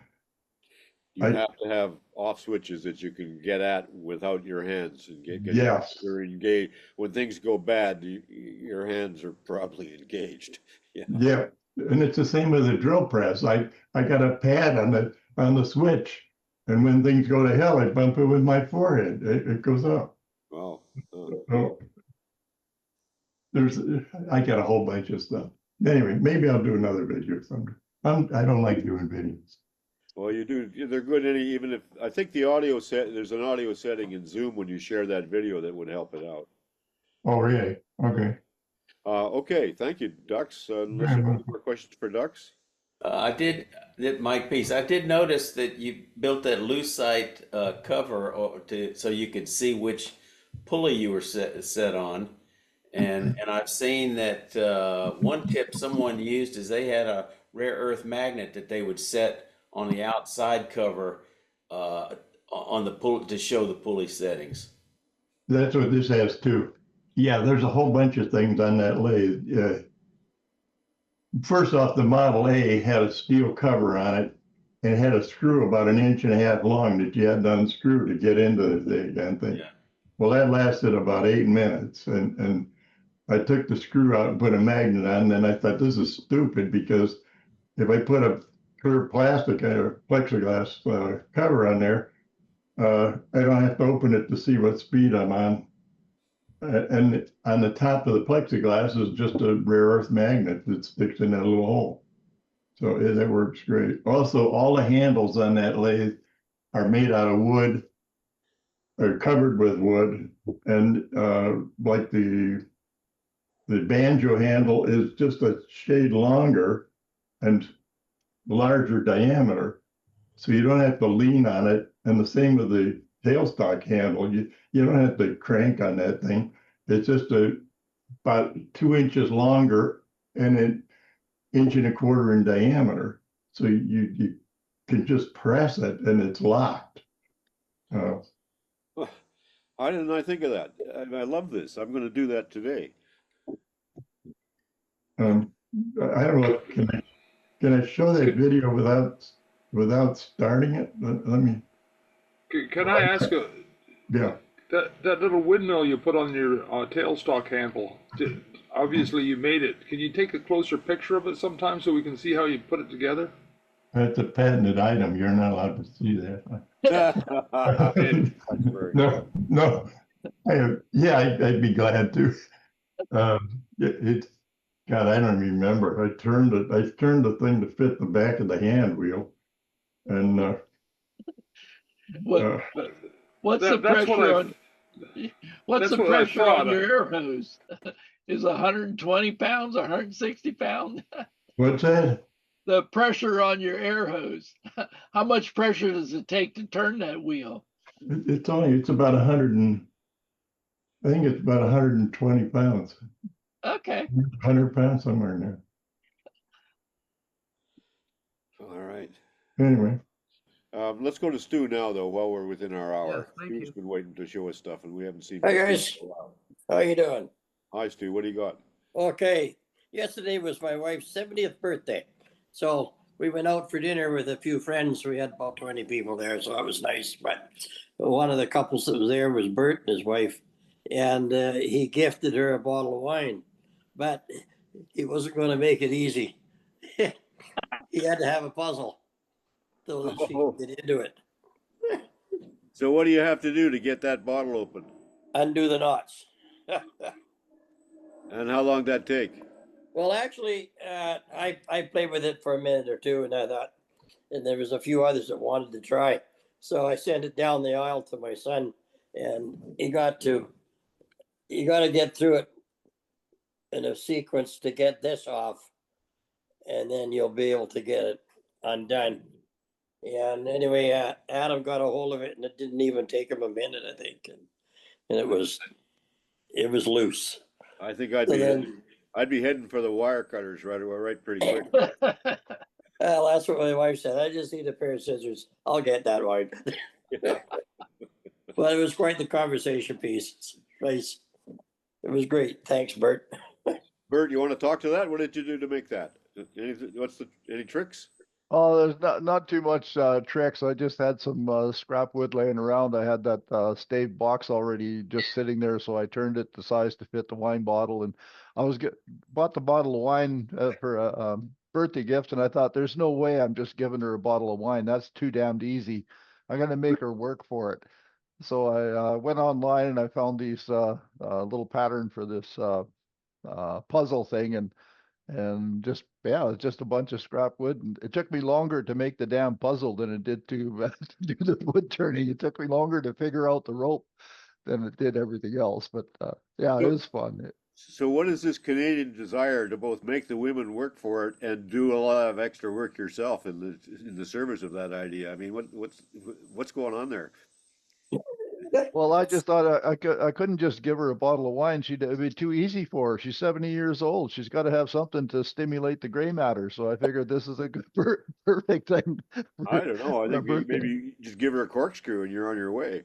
You have to have off switches that you can get at without your hands and Yes. you're engaged. When things go bad, your hands are probably engaged. Yeah, and it's the same with the drill press. I got a pad on the switch, and when things go to hell, I bump it with my forehead. It goes up. Wow. Oh. I got a whole bunch of stuff. Anyway, maybe I'll do another video someday. I don't like doing videos. Well, you do. They're good. Even if I think the audio there's an audio setting in Zoom when you share that video that would help it out. Oh, really? Okay. Okay. Thank you, Dux. Unless you have more questions for Dux. I did, Mike Peace. I did notice that you built that lucite cover so you could see which pulley you were set on, and I've seen that one tip someone used is they had a rare earth magnet that they would set on the outside cover on the pulley to show the pulley settings. That's what this has too. Yeah, there's a whole bunch of things on that lathe. First off, the Model A had a steel cover on it and it had a screw about 1.5 inches long that you had to unscrew to get into the damn thing. Yeah. Well, that lasted about 8 minutes, and I took the screw out and put a magnet on, and then I thought, this is stupid, because if I put a curved plastic or plexiglass cover on there, I don't have to open it to see what speed I'm on. And on the top of the plexiglass is just a rare earth magnet that sticks in that little hole. So that works great. Also, all the handles on that lathe are made out of wood, or covered with wood, and like the banjo handle is just a shade longer and larger diameter, so you don't have to lean on it. And the same with the tailstock handle. You don't have to crank on that thing. It's just about 2 inches longer and 1.25 inches in diameter. So you can just press it and it's locked. Why didn't I think of that? I love this. I'm going to do that today. I don't know. Can I show that video without starting it? Let me. Can I ask Yeah. That little windmill you put on your tailstock handle, obviously you made it. Can you take a closer picture of it sometime so we can see how you put it together? That's a patented item. You're not allowed to see that. No. I'd be glad to. God, I don't remember. I turned the thing to fit the back of the hand wheel, and what's the pressure on your air hose? Is 120 pounds or 160 pounds? What's that? The pressure on your air hose. How much pressure does it take to turn that wheel? It's about 100 I think it's about 120 pounds. Okay. 100 pounds, somewhere in there. Anyway, Let's go to Stu now, though, while we're within our hour. Yes, thank Stu's you. been waiting to show us stuff, and we haven't seen. Hi Stu guys, for a while. how you doing? Hi, Stu. What do you got? Okay, yesterday was my wife's 70th birthday. So we went out for dinner with a few friends. We had about 20 people there, so that was nice. But one of the couples that was there was Bert and his wife, and he gifted her a bottle of wine. But he wasn't going to make it easy. He had to have a puzzle so that she could get into it. So what do you have to do to get that bottle open? Undo the knots. And how long that take? Well, actually, I played with it for a minute or two, and I thought, and there was a few others that wanted to try, so I sent it down the aisle to my son, and you got to get through it in a sequence to get this off, and then you'll be able to get it undone. And anyway, Adam got a hold of it, and it didn't even take him a minute, I think, and it was loose. I think I'd be heading for the wire cutters right pretty quick. Well, that's what my wife said. I just need a pair of scissors. I'll get that one. But it was quite the conversation piece. It's nice. It was great. Thanks, Bert. Bert, you want to talk to that? What did you do to make that? Any tricks? Oh, there's not too much tricks. I just had some scrap wood laying around. I had that staved box already just sitting there, so I turned it the size to fit the wine bottle. And I bought the bottle of wine for a birthday gift, and I thought, there's no way I'm just giving her a bottle of wine. That's too damned easy. I'm gonna make her work for it. So I went online and I found these little pattern for this puzzle thing, and just, yeah, it's just a bunch of scrap wood. And it took me longer to make the damn puzzle than it did to do the wood turning. It took me longer to figure out the rope than it did everything else. But yeah, it was fun. So what is this Canadian desire to both make the women work for it and do a lot of extra work yourself in the service of that idea? I mean, what's going on there? Well, I just thought I couldn't just give her a bottle of wine. It'd be too easy for her. She's 70 years old. She's got to have something to stimulate the gray matter. So I figured this is a good, perfect thing. I don't know. I think maybe you just give her a corkscrew and you're on your way.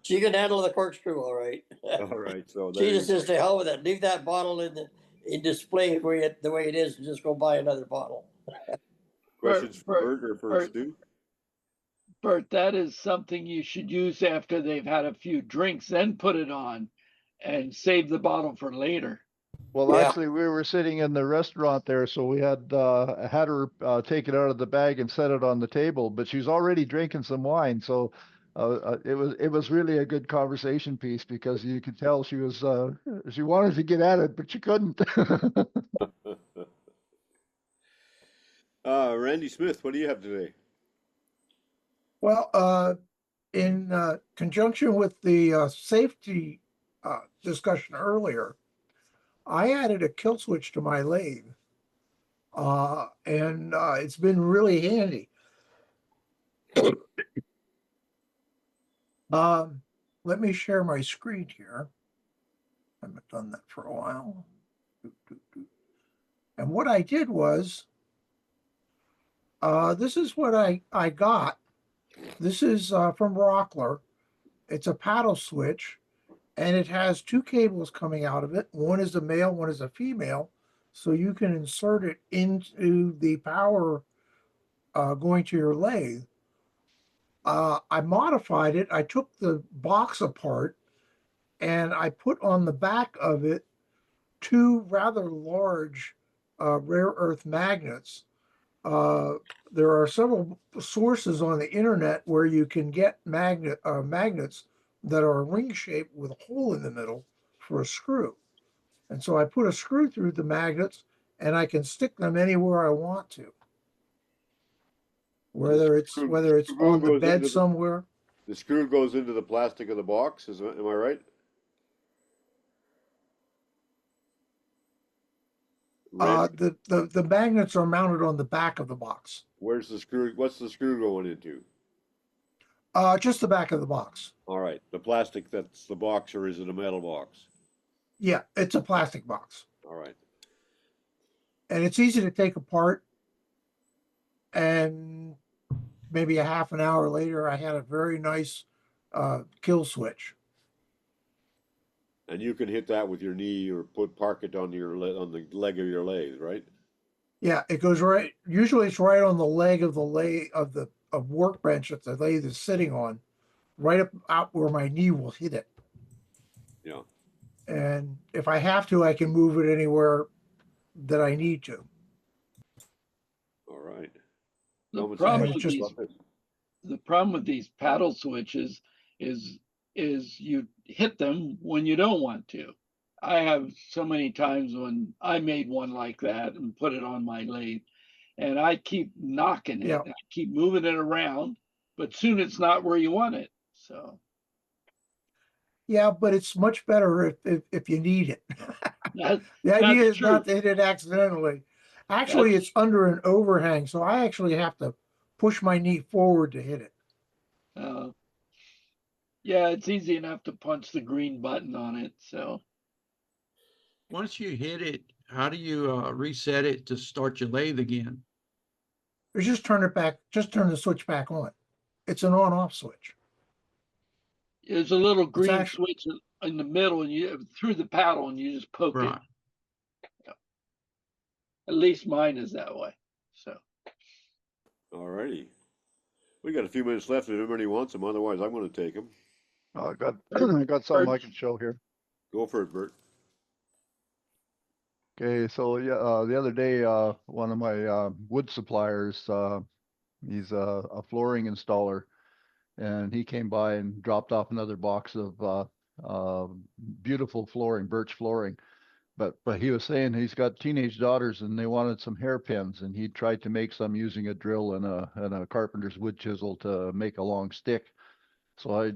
She can handle the corkscrew, all right. All right. So she just says, to hell with it. Leave that bottle in display the way it is, and just go buy another bottle. Questions for Bert or for Stu? Bert, that is something you should use after they've had a few drinks, then put it on and save the bottle for later. Well, actually, we were sitting in the restaurant there, so we had her take it out of the bag and set it on the table, but she's already drinking some wine. So it was really a good conversation piece, because you could tell she wanted to get at it, but she couldn't. Randy Smith, what do you have today? Well, in conjunction with the safety discussion earlier, I added a kill switch to my lathe, and it's been really handy. Let me share my screen here. I haven't done that for a while. And what I did was, this is what I got. This is from Rockler. It's a paddle switch, and it has two cables coming out of it. One is a male, one is a female. So you can insert it into the power going to your lathe. I modified it. I took the box apart and I put on the back of it two rather large rare earth magnets. There are several sources on the internet where you can get magnets that are ring shaped with a hole in the middle for a screw. And so I put a screw through the magnets and I can stick them anywhere I want to. Whether it's on the bed somewhere. The screw goes into the plastic of the box, am I right? The magnets are mounted on the back of the box. Where's the screw? What's the screw going into? Just the back of the box. All right. The plastic that's the box, or is it a metal box? Yeah, it's a plastic box. All right. and it's easy to take apart. And maybe a half an hour later, I had a very nice kill switch. And you can hit that with your knee or park it on on the leg of your lathe, right? Yeah, it goes right. Usually, it's right on the leg of the lathe of workbench that the lathe is sitting on, right up out where my knee will hit it. Yeah. And if I have to, I can move it anywhere that I need to. All right. The Comments and problem with questions these, about this? the problem with these paddle switches is you hit them when you don't want to. I have so many times when I made one like that and put it on my lathe, and I keep knocking it. Yeah. I keep moving it around, but soon it's not where you want it. So Yeah, but it's much better if you need it. that, The idea that's is not true. to hit it accidentally. Actually, That's it's under an overhang, so I actually have to push my knee forward to hit it. yeah, it's easy enough to punch the green button on it. So Once you hit it, how do you reset it to start your lathe again? You just turn it back, just turn the switch back on. It's an on-off switch. there's a little It's green actually, switch in the middle, and you through the paddle, and you just poke it. Right. At least mine is that way. So All righty. We got a few minutes left if anybody wants them. Otherwise, I'm going to take them. I got I got something I can show here. Go for it, Bert. Okay, so yeah, the other day, one of my wood suppliers, he's a flooring installer, and he came by and dropped off another box of beautiful flooring, birch flooring. But he was saying he's got teenage daughters and they wanted some hairpins, and he tried to make some using a drill and a carpenter's wood chisel to make a long stick. So I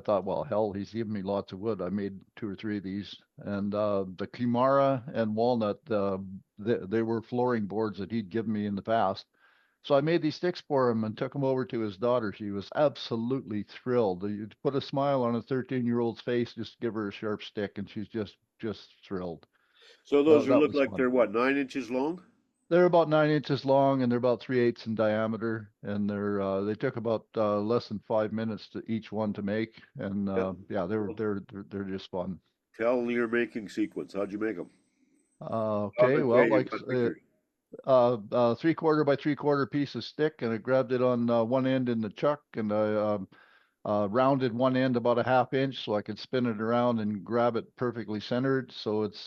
thought, well, hell, he's given me lots of wood. I made 2 or 3 of these, and the Kimara and walnut, they were flooring boards that he'd given me in the past. So I made these sticks for him and took them over to his daughter. She was absolutely thrilled. You put a smile on a 13-year-old's face, just give her a sharp stick, and she's just thrilled. So those That look was like fun. they're what, 9 inches long? They're about 9 inches long and they're about 3/8 in diameter, and they took about less than 5 minutes to each one to make, and yeah, they're just fun. Tell your making sequence. How'd you make them? Okay, well, like 3/4 by 3/4 piece of stick, and I grabbed it on one end in the chuck, and I rounded one end about a 1/2 inch so I could spin it around and grab it perfectly centered, so it's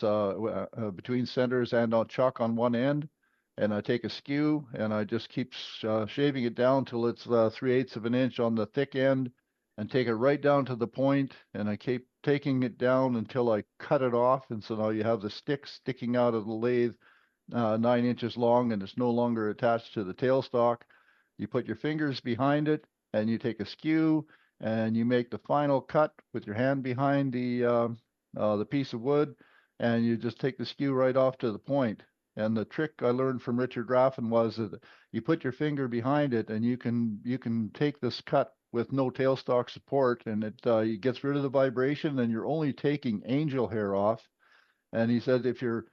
between centers and on chuck on one end. And I take a skew and I just keep shaving it down till it's 3/8 of an inch on the thick end, and take it right down to the point, and I keep taking it down until I cut it off, and so now you have the stick sticking out of the lathe 9 inches long, and it's no longer attached to the tailstock. You put your fingers behind it and you take a skew and you make the final cut with your hand behind the piece of wood, and you just take the skew right off to the point. And the trick I learned from Richard Raffin was that you put your finger behind it, and you can take this cut with no tailstock support, and it gets rid of the vibration, and you're only taking angel hair off. And he said if your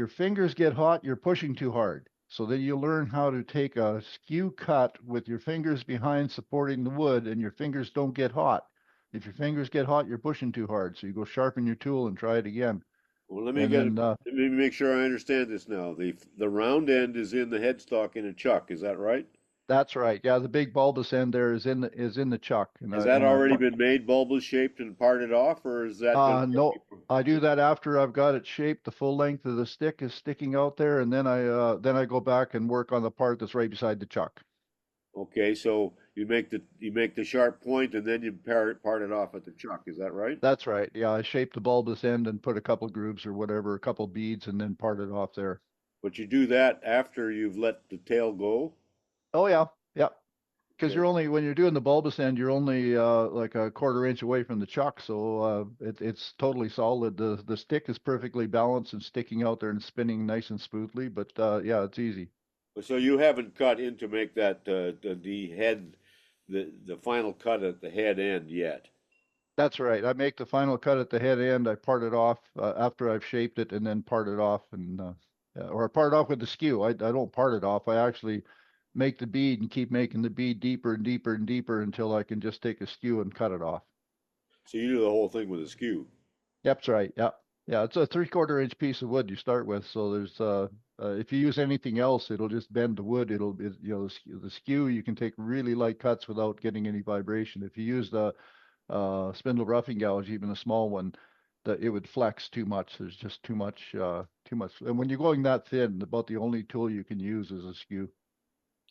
fingers get hot, you're pushing too hard. So then you learn how to take a skew cut with your fingers behind supporting the wood, and your fingers don't get hot. If your fingers get hot, you're pushing too hard. So you go sharpen your tool and try it again. Well, let me And get then let me make sure I understand this now. The round end is in the headstock in a chuck. Is that right? that's right. Yeah, the big bulbous end there is in the chuck. Has that already been made bulbous shaped and parted off, or is that done? No, I do that after I've got it shaped. The full length of the stick is sticking out there, and then I go back and work on the part that's right beside the chuck. Okay, so you make the sharp point and then you part it off at the chuck. Is that right? That's right. Yeah, I shape the bulbous end and put a couple grooves or whatever, a couple beads, and then part it off there. But you do that after you've let the tail go? Oh yeah, yeah. Because Okay. you're only, when you're doing the bulbous end, you're only like a 1/4 inch away from the chuck, so it's totally solid. The stick is perfectly balanced and sticking out there and spinning nice and smoothly. But yeah, it's easy. So you haven't cut in to make that the head, the final cut at the head end yet. That's right. I make the final cut at the head end. I part it off after I've shaped it, and then part it off, and or part it off with the skew. I don't part it off. I actually make the bead and keep making the bead deeper and deeper and deeper until I can just take a skew and cut it off. So you do the whole thing with a skew. Yep, that's right. Yeah. Yeah, it's a 3/4 inch piece of wood you start with. So there's if you use anything else, it'll just bend the wood. The skew, you can take really light cuts without getting any vibration. If you use the spindle roughing gouge, even a small one, that it would flex too much. There's just too much. And when you're going that thin, about the only tool you can use is a skew.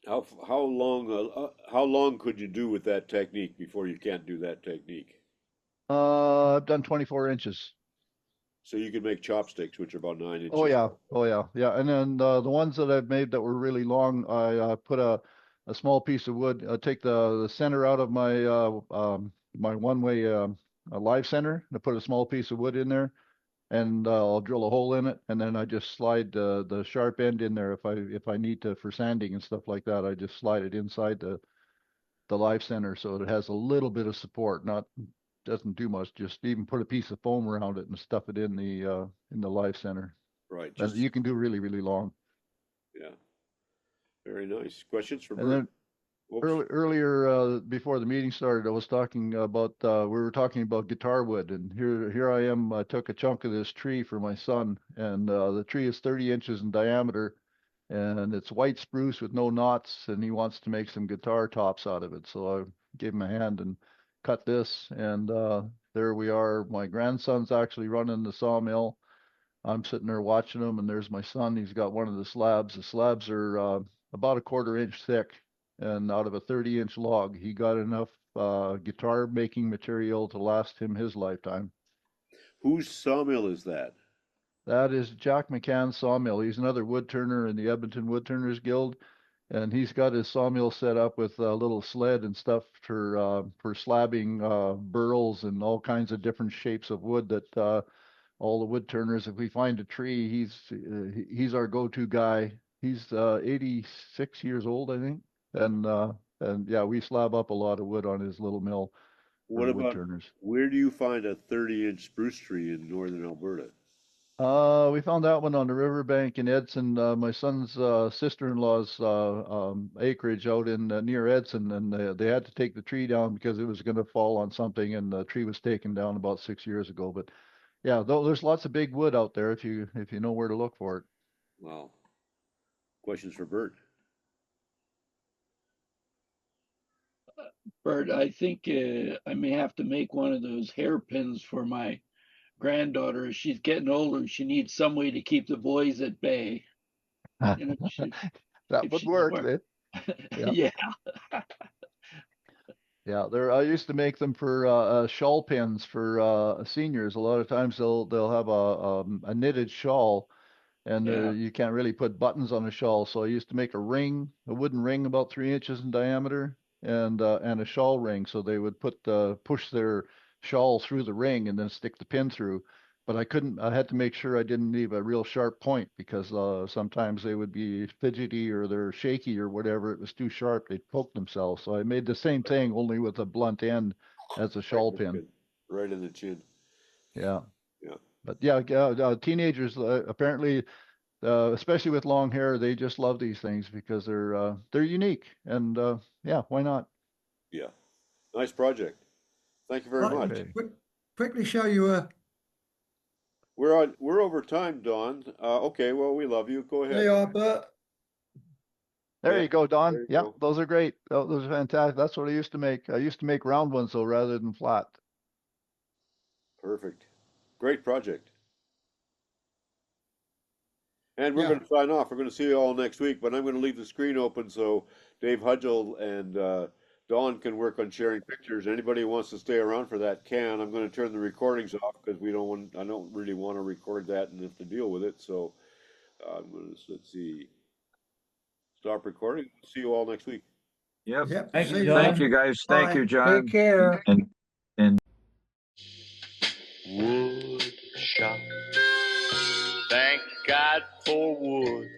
How long could you do with that technique before you can't do that technique? I've done 24 inches. So you could make chopsticks, which are about 9 inches. Oh yeah. And then the ones that I've made that were really long, I put a small piece of wood. Take the center out of my my one-way live center. I put a small piece of wood in there, and I'll drill a hole in it, and then I just slide the sharp end in there if I need to for sanding and stuff like that. I just slide it inside the live center so it has a little bit of support, doesn't do much. Just even put a piece of foam around it and stuff it in the live center. Right. You can do really, really long. Yeah. Very nice. Questions for And Bert? then earlier before the meeting started, I was talking about we were talking about guitar wood, and here I am. I took a chunk of this tree for my son, and the tree is 30 inches in diameter, and it's white spruce with no knots, and he wants to make some guitar tops out of it. So I gave him a hand and cut this, and there we are. My grandson's actually running the sawmill. I'm sitting there watching him, and there's my son. He's got one of the slabs. The slabs are about a 1/4 inch thick, and out of a 30-inch log, he got enough guitar making material to last him his lifetime. Whose sawmill is that? That is Jack McCann's sawmill. He's another woodturner in the Edmonton Woodturners Guild, and he's got his sawmill set up with a little sled and stuff for slabbing burls and all kinds of different shapes of wood that all the woodturners, if we find a tree, he's our go-to guy. He's 86 years old, I think, and yeah, we slab up a lot of wood on his little mill. What about where do you find a 30-inch spruce tree in northern Alberta? We found that one on the riverbank in Edson. My son's sister-in-law's acreage out in near Edson, and they had to take the tree down because it was going to fall on something, and the tree was taken down about 6 years ago. But yeah, there's lots of big wood out there if you know where to look for it. Wow. Questions for Bert? Bert, I think I may have to make one of those hairpins for my granddaughter. She's getting older. She needs some way to keep the boys at bay. You know, that would work. Yeah. Yeah, I used to make them for shawl pins for seniors. A lot of times they'll have a knitted shawl, and you can't really put buttons on a shawl. So I used to make a wooden ring about 3 inches in diameter, and a shawl ring. So they would push their shawl through the ring and then stick the pin through. But I had to make sure I didn't leave a real sharp point because sometimes they would be fidgety or they're shaky or whatever. It was too sharp. They'd poke themselves. So I made the same thing, only with a blunt end as a shawl pin. Right in the chin. Yeah. Yeah. But yeah, teenagers apparently, especially with long hair, they just love these things because they're unique. And yeah, why not? Yeah. Nice project. Thank you very much. Okay. Quickly show you a. We're over time, Don. Okay, well, we love you. Go ahead. There you are, Bert. There you go, Don. Yeah, those are great. Those are fantastic. That's what I used to make. I used to make round ones though, rather than flat. Perfect. Great project. And we're going to sign off. We're going to see you all next week, but I'm going to leave the screen open so Dave Hudgel and Dawn can work on sharing pictures. Anybody who wants to stay around for that can. I'm going to turn the recordings off because I don't really want to record that and have to deal with it. So I'm going to, let's see, stop recording. See you all next week. Yep. Thank you, Thank you, guys. Thank you, John. Take care. And Wood shop. Thank God for wood.